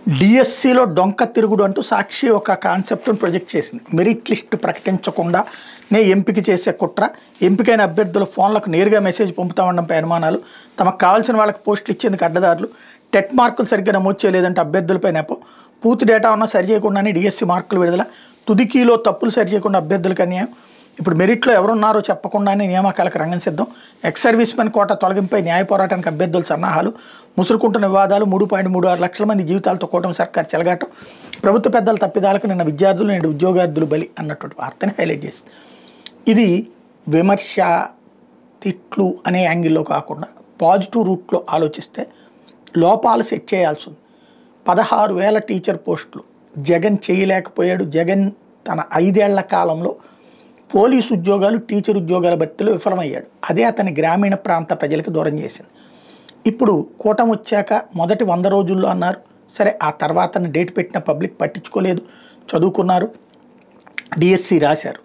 డిఎస్సిలో డొంక తిరుగుడు అంటూ సాక్షి ఒక కాన్సెప్ట్ను ప్రొజెక్ట్ చేసింది. మెరిట్ లిస్ట్ ప్రకటించకుండానే ఎంపిక చేసే కుట్ర, ఎంపికైన అభ్యర్థుల ఫోన్లకు నేరుగా మెసేజ్ పంపుతామనడంపై అనుమానాలు, తమకు కావాల్సిన వాళ్ళకి పోస్టులు ఇచ్చేందుకు అడ్డదారులు, టెట్ మార్కులు సరిగ్గా నమోదు చేయలేదంటే అభ్యర్థులపై నెపం, పూర్తి డేటా ఉన్నా సరి చేయకుండానే డిఎస్సి మార్కులు విడుదల, తుదికీలో తప్పులు సరి చేయకుండా అభ్యర్థులకు అన్యాయం. ఇప్పుడు మెరిట్లో ఎవరున్నారో చెప్పకుండానే నియామకాలకు రంగం సిద్ధం. ఎక్స్ సర్వీస్ మెన్ కోటా తొలగింపై న్యాయ పోరాటానికి అభ్యర్థుల సన్నాహాలు, ముసురుకుంటున్న వివాదాలు, 3.36 లక్షల మంది జీవితాలతో కూటమి సర్కార్ చెలగాటం, ప్రభుత్వ పెద్దల తప్పిదాలకు నిన్న విద్యార్థులు నేడు ఉద్యోగార్థులు బలి అన్నటువంటి వార్తని హైలైట్ చేసింది. ఇది విమర్శ, తిట్లు అనే యాంగిల్లో కాకుండా పాజిటివ్ రూట్లో ఆలోచిస్తే లోపాలు సెట్ చేయాల్సి ఉంది. 16,000 టీచర్ పోస్టులు జగన్ చేయలేకపోయాడు. జగన్ తన 5 ఏళ్ల కాలంలో పోలీసు ఉద్యోగాలు, టీచర్ ఉద్యోగాల భర్తీలో విఫలమయ్యాడు. అదే అతని గ్రామీణ ప్రాంత ప్రజలకు దూరం చేసింది. ఇప్పుడు కూటమి వచ్చాక మొదటి 100 రోజుల్లో అన్నారు, సరే ఆ తర్వాత డేట్ పెట్టిన పబ్లిక్ పట్టించుకోలేదు, చదువుకున్నారు, డిఎస్సి రాశారు.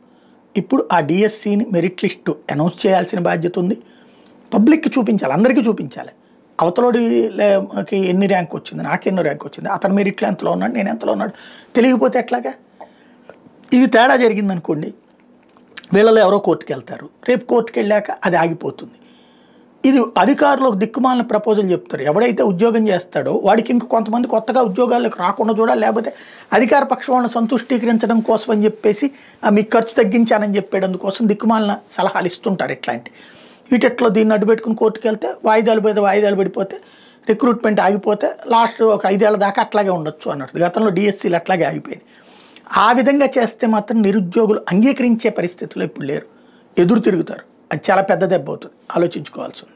ఇప్పుడు ఆ డిఎస్సిని మెరిట్ లిస్టు అనౌన్స్ చేయాల్సిన బాధ్యత ఉంది. పబ్లిక్కి చూపించాలి, అందరికీ చూపించాలి. అవతలోడికి ఎన్ని ర్యాంక్ వచ్చింది, నాకెన్నో ర్యాంక్ వచ్చింది, అతను మెరిట్లో ఎంతలో ఉన్నాడు, నేను ఎంతలో ఉన్నాడు తెలియకపోతే ఎట్లాగా? ఇవి తేడా జరిగిందనుకోండి, వీళ్ళలో ఎవరో కోర్టుకు వెళ్తారు, రేపు కోర్టుకు వెళ్ళాక అది ఆగిపోతుంది. ఇది అధికారులకు దిక్కుమాలిన ప్రపోజల్ చెప్తారు. ఎవడైతే ఉద్యోగం చేస్తాడో వాడికి ఇంక కొంతమంది కొత్తగా ఉద్యోగాలకు రాకుండా చూడాలి, లేకపోతే అధికార పక్షం వాళ్ళని సంతుష్టీకరించడం కోసం అని చెప్పేసి మీకు ఖర్చు తగ్గించానని చెప్పేందుకోసం దిక్కుమాలిన సలహాలు ఇస్తుంటారు. ఇట్లాంటి వీటిట్లో దీన్ని అడ్డుపెట్టుకుని కోర్టుకు వెళ్తే వాయిదాలు పడిపోతే రిక్రూట్మెంట్ ఆగిపోతే లాస్ట్ ఒక 5 ఏళ్ల దాకా అట్లాగే ఉండొచ్చు అన్నట్టు. గతంలో డిఎస్సీలు అట్లాగే ఆగిపోయింది. ఆ విధంగా చేస్తే మాత్రం నిరుద్యోగులు అంగీకరించే పరిస్థితుల్లో ఇప్పుడు లేరు, ఎదురు తిరుగుతారు. అది చాలా పెద్ద దెబ్బ అవుతుంది, ఆలోచించుకోవాల్సి ఉంది.